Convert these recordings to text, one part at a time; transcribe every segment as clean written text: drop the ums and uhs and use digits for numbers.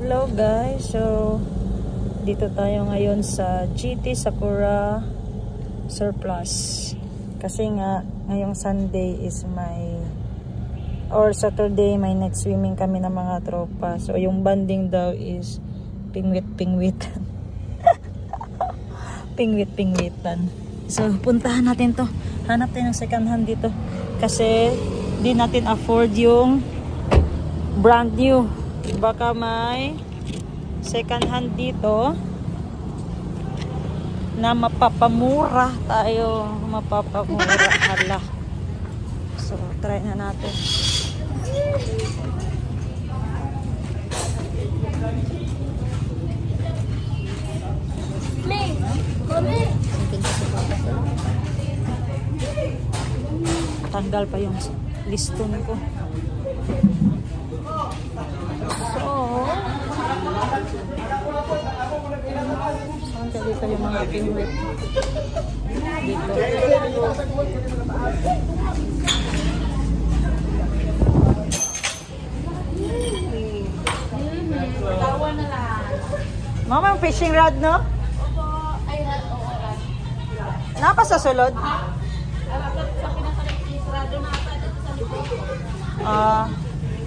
Hello guys, so dito tayo ngayon sa GT Sakura Surplus kasi nga ngayong Sunday is or Saturday may night swimming kami ng mga tropa, so yung banding daw is pingwit-pingwitan. Pingwit-pingwitan. So puntahan natin to, hanap tayo ng second hand dito kasi di natin afford yung brand new. Baka may second hand dito na mapapamura tayo, mapapamura. Hala, so try na natin. Tanggal pa yung liston ko. Saan ka dito yung mga pingwit? Dito. Mama, yung fishing rod, no? Napa sa sulod?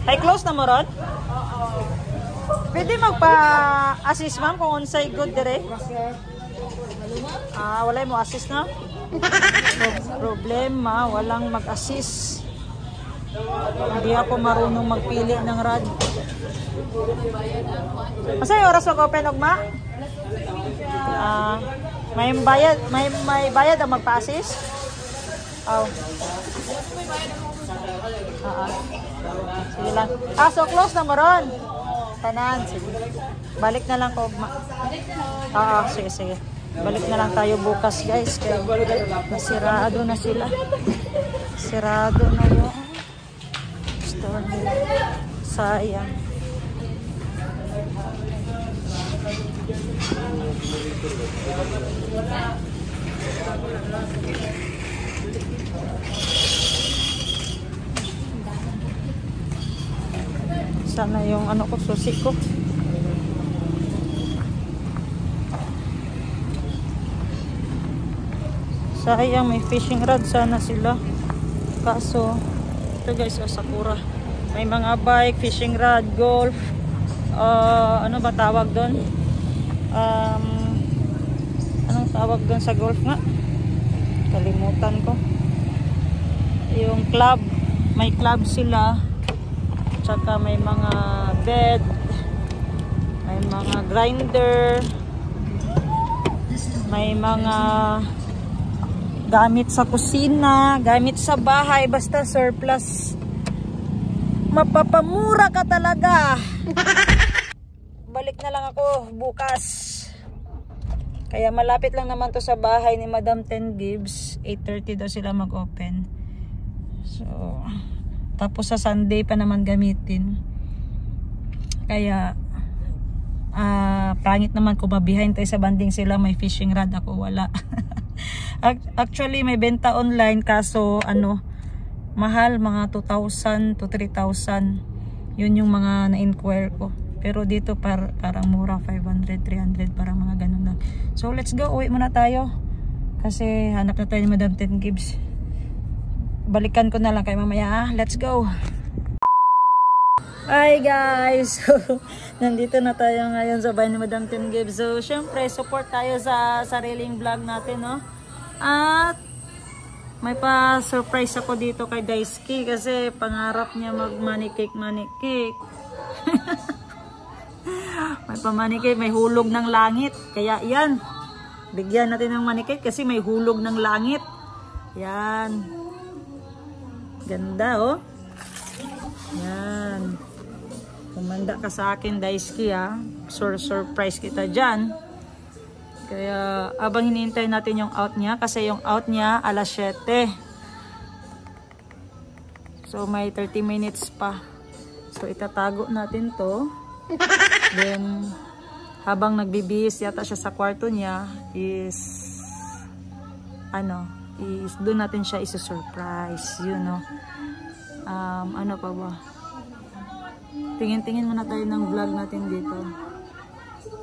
Ay, close na mo, Rod? Pwede magpa-assist ma'am kung unsay good dire? Wala mo assist na? Problema, walang mag-assist. Hindi ako marunong magpili ng rod. Masay oras mag-open ugma? May bayad ang magpa-assist? Sige lang. So close na mo ron. Tanan, sige. Balik na lang ko. Sige. Balik na lang tayo bukas, guys. Kaya nasirado na sila. Sirado na yung store nila. Sayang. Sana yung susi ko. Sayang, may fishing rod sana sila. Kaso, ito guys, Sakura. May mga bike, fishing rod, golf. Ano ba tawag doon? Anong tawag doon sa golf nga? Kalimutan ko. Yung club. May club sila. Tsaka may mga bed, may mga grinder, may mga gamit sa kusina, gamit sa bahay, basta surplus. Mapapamura ka talaga. Balik na lang ako bukas. Kaya malapit lang naman to sa bahay ni Madam 10 Gibbs. 8:30 daw sila mag-open. So tapos sa Sunday pa naman gamitin. Kaya pangit naman kung mabihain tayo sa banding sila may fishing rod, ako wala. Actually may benta online kaso mahal, mga 2,000 to 3,000. Yun yung mga na-inquire ko. Pero dito parang mura, 500, 300, parang mga ganun lang. So let's go, uwi muna tayo. Kasi hanap na tayo ni Madam 10 Gibbs. Balikan ko na lang kay mamaya. Let's go. Hi guys. Nandito na tayo ngayon sa bahay ni Madam 10 Gibbs. So syempre support tayo sa sariling vlog natin, no? At may pa-surprise ako dito kay Daisuke kasi pangarap niya mag-money cake. May pa-money cake, may hulog ng langit. Kaya yan. Bigyan natin ng money cake kasi may hulog ng langit. Yan. Ganda, oh. Yan. Kumanda ka sa akin, Daisuke, ha. Surprise kita dyan. Kaya, abang hinihintay natin yung out niya. Kasi yung out niya, alas 7. So, may 30 minutes pa. So, itatago natin to. Then, habang nagbibihis yata siya sa kwarto niya, is doon natin siya isa-surprise, you know. Ano pa ba? Tingin-tingin muna tayo ng vlog natin dito.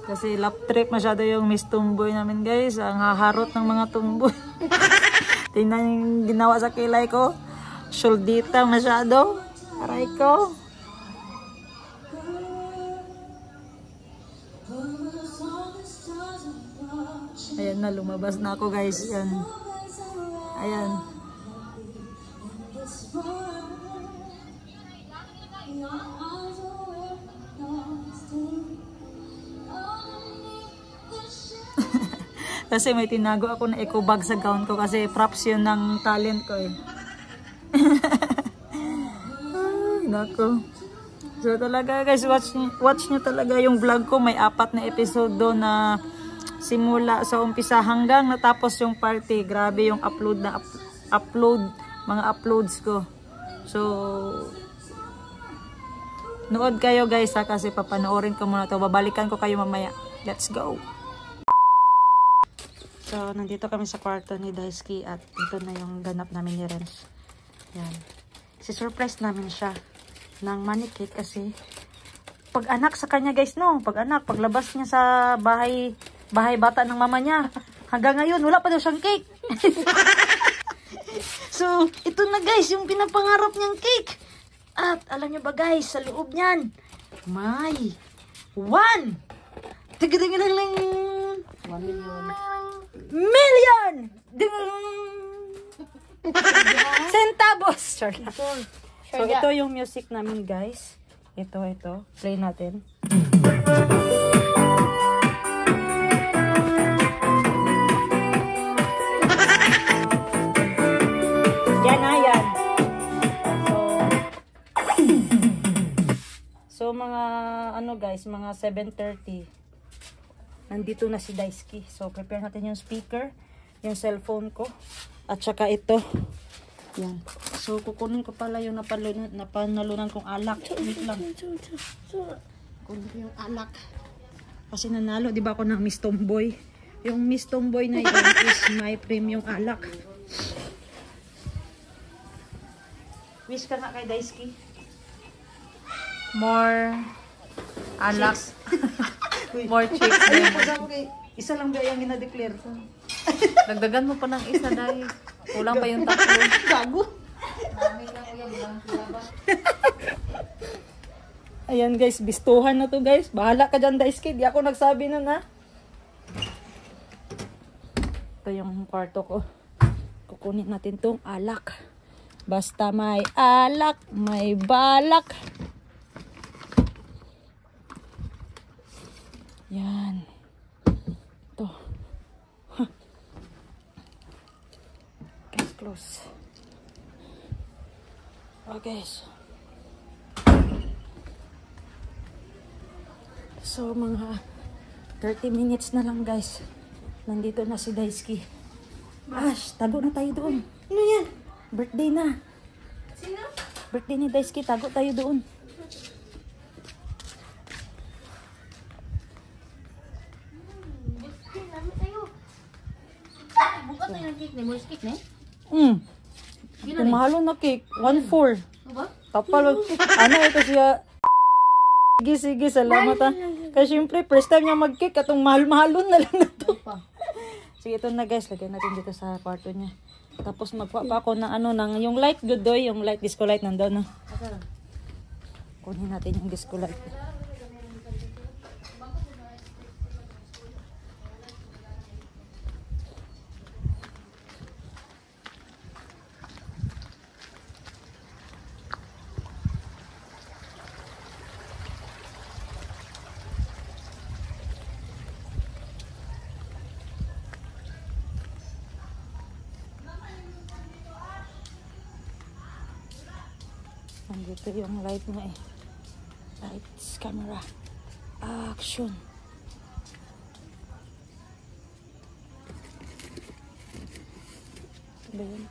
Kasi lap trip masyado yung Miss Tumboy namin guys. Ang haharot ng mga tumboy. Tingnan yung ginawa sa kilay ko. Sholdita masyado. Aray ko. Ayan na, lumabas na ako guys. Yan. Ayan. Kasi may tinago ako na eco bag sa gown ko kasi props yun ng talent ko eh. Ay, nako. So talaga guys, watch nyo talaga yung vlog ko. May 4 na episode doon na simula sa umpisa hanggang natapos yung party. Grabe yung mga uploads ko. So nood kayo guys ha, kasi papanoorin ko muna to. Babalikan ko kayo mamaya. Let's go! So, nandito kami sa kwarto ni Daisuke at ito na yung ganap namin ni Renz. Yan. Si-surprise namin siya ng money cake kasi pag anak sa kanya guys, no? Pag anak, paglabas niya sa bahay bata ng mama niya, hanggang ngayon, wala pa daw siyang cake. So, ito na guys, yung pinapangarap niyang cake. At alam niyo ba guys, sa loob niyan, may 1 million centavos. So ito yung music namin guys. Ito play natin. Yan na yan. So mga ano guys, mga 7:30 nandito na si Daisuke. So, prepare natin yung speaker, yung cellphone ko, at saka ito. Yan. So, kukunin ko pala yung napanalunan kong alak. Wait lang. Kunin ko yung alak. Kasi nanalo, di ba ako ng Miss Tomboy? Yung Miss Tomboy na yun is my premium alak. Wish ka na kay Daisuke. More alak. More chicks. Isa lang ba yung ina-declare ko? Dagdagan mo pa ng isa dahil kulang pa yung 3. Gago. Ayan guys, bistuhan na to guys. Bahala ka dyan Daisuke. Di ako nagsabi nun ha. Ito yung kwarto ko. Kukunin natin tong alak. Basta may alak, may balak. Yan. Ito. Guys, close. Okay. So, mga 30 minutes na lang guys. Nandito na si Daisuke. Ash, tago na tayo doon. Ano yan? Birthday na. Sino? Birthday ni Daisuke, tago tayo doon. Bukas na yung cake ni Morse cake, ne? Kung mahalo na cake, 1/4. Ano ba? Tapal. Ano ito siya? Sige, salamat ha. Kasi syempre, first time niya mag-cake, katong mahal-mahalon na lang na to. Sige, ito na guys, lagyan natin dito sa kwarto niya. Tapos magpa ako ng ano, ng yung light good doy, yung light disco light nandoon, no? Kunin natin yung disco light. Nandito yung light niya eh. Lights, camera, action. Ito ba yun?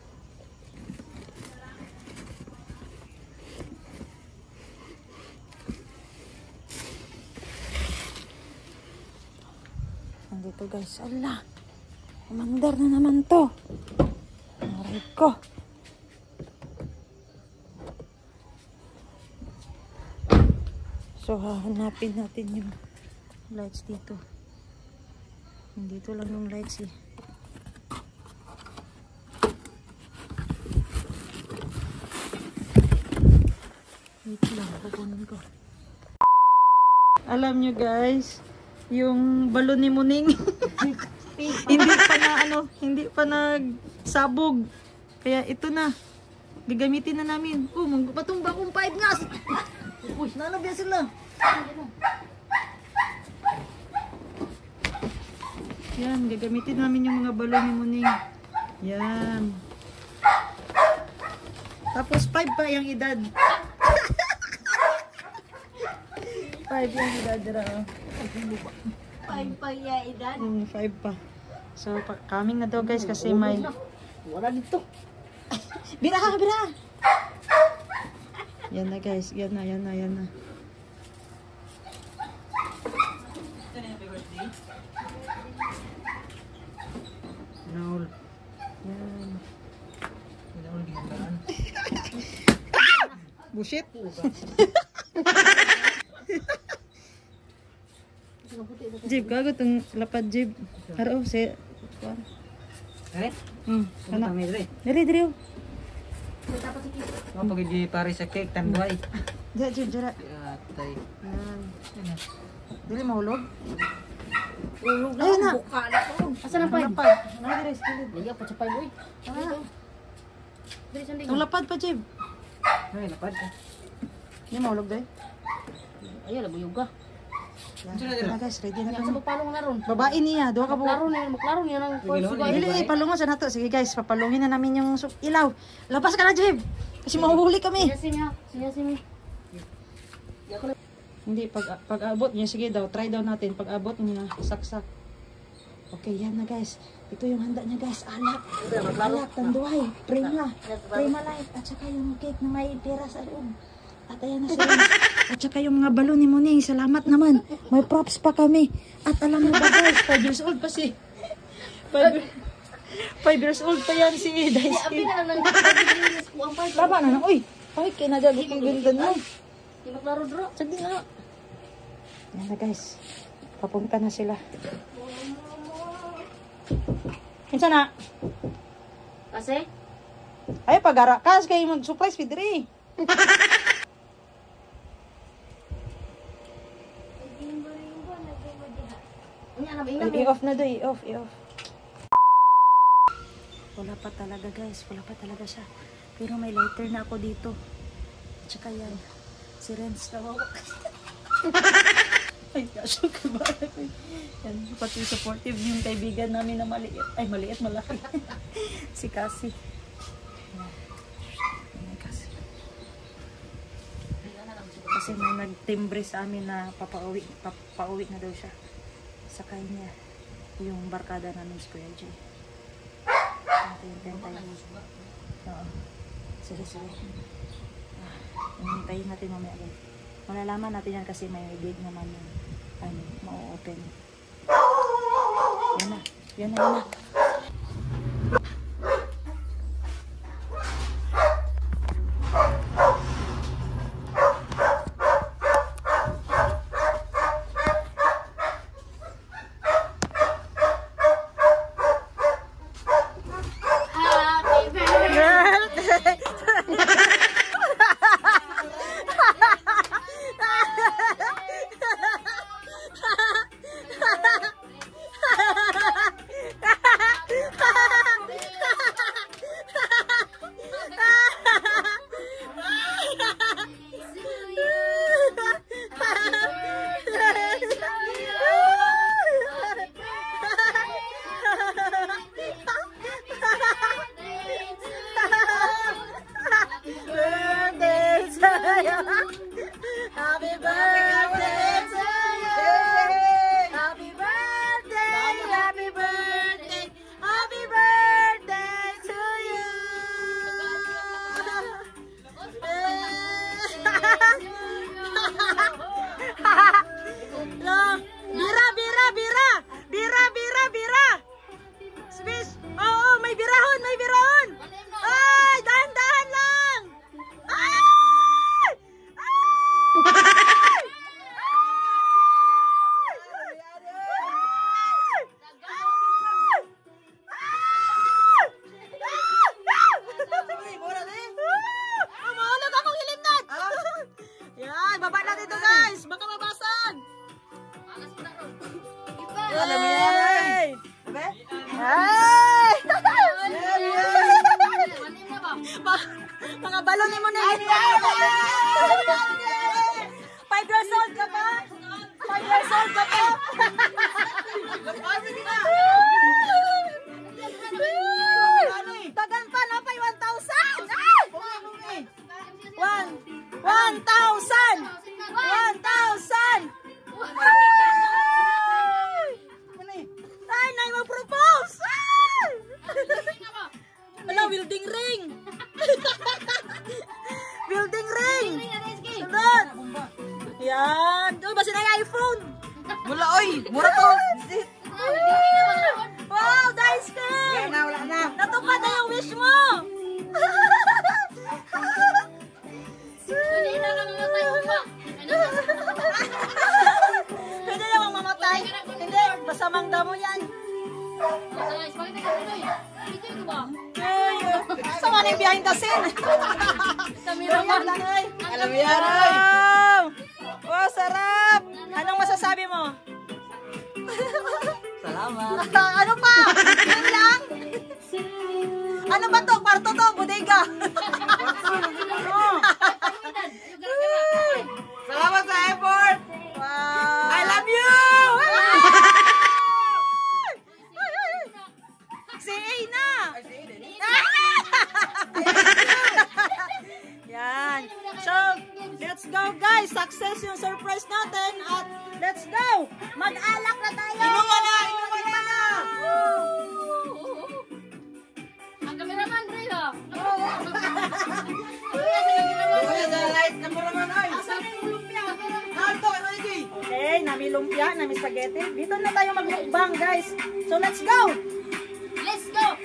Nandito guys. Ala! Umandar na naman to. Aray ko. So, hahanapin natin yung lights dito. Dito lang yung lights eh. Wait lang, kukunin ko. Alam nyo guys, yung balon ni Muning hindi pa nagsabog. Kaya ito na. Gagamitin na namin. Oh, magpatumba akong 5 ngas. Uy, nanabyan sila. Yan, gagamitin namin yung mga balon ni Muning. Yan. Tapos 5 pa yung edad. 5 yung edad. 5 pa yung edad? 5 pa. So, coming na daw guys kasi may... Wala dito. Bira ka, bira! Yan na guys, yan na. Raul. Yan. Bullshit. Jib, gago itong lapad Jib. Haro, si... Dere? Ano? Dere? Diri. Ano pag di pare sa cake tanduay? Dira, Jib, dira. Atay. Yan. Dili mahulog? Ulog na. Ayun na. Buka na to. Asa na pa? Lapad. Nagdiri, skilid. Liya pa sa 5 boy. Dili sandi. Itong lapad pa, Jib. Ay, lapad ka. Hindi mahulog dahil. Ayo la buyog ka. Yan na guys, ready na Sa kami. magpalong na ron. Babae niya, duha ka po. Maklaro na yan ang suga. Dili, palungan sa nato. Sige guys, papalungin na namin yung ilaw. Labas ka na, Jib. Kasi mahuhuli kami. Siya. Hindi, pag abot niya, sige daw, try daw natin. Pag abot niya, saksak. Okay, yan na guys. Ito yung handa niya guys. Alak, tanduay, prima light, at saka yung cake na may pera sa loob. At ayan na sila. At saka yung mga balon ni Muning, salamat naman. May props pa kami. At alam mo ba guys, 5 years old pa si... 5 years old pa yan si Daisuke. Baba na na, uy. Ay, kinadali kong ganda na. Di maklaro dro. Sagdi nga. Yan na guys. Papunta na sila. Kinsa na? Kasi? Ay, pag-ara ka. Kaya mag-surprise with Dre. I-off na doon. I-off. Wala pa talaga guys. Wala pa talaga siya. Pero may lighter na ako dito. Tsaka yan. Si Renz nawawak. Ay, kaso ka ba? Yan, pati supportive yung kaibigan namin na maliit. Ay, maliit, malaki. Si Cassie. Kasi may nagtimbre sa amin na papauwi na daw siya. Sakay niya yung barkada namin sa Kuya J. Oo. Sige. Hintayin natin mamaya agad. Malalaman natin yan kasi may gate naman yung ma-open. Yan na. baba na dito guys. Baka mabasag. Alas mo na ron. Alam mo yan. Ay! Manim na ba? Mga balon ni mo na. 5 years old ka pa? 5 years old ka pa? Tagan pa na pa 1,000! 1,000! 1,000! 1,000! Ay, nay mag-propose! Wala, building ring! Building ring! Sunod! Yan! Uy, basi na yung iPhone! Wala, oy! Mura to! Wow, Daisuke! Wala na! Natupad na yung wish mo! Hindi na kami matay mo ba? Pwede namang mamatay. Hindi, masamang damo yan. Guys, bakit nagkatuloy? Video ko ba? Sama na yung behind the scene. Cameraman. Alam mo yan, oy! Wow! Wow, sarap! Anong masasabi mo? Salamat! Ano pa? Yun lang? Ano ba to? Kwarto to? Bodega? Salamat sa effort! Wow! I love you! Si Aina! Yan. So, let's go guys. Success yung surprise natin. At let's go. Mag-alak na tayo. Inuman na! Inuman na! Ang cameraman, Ray, ha? Wala sa light cameraman, oy! Narto, ano yun? Okay, nami lumpia, nami spaghetti. Dito na tayo mag-mukbang guys. So, let's go. Let's go!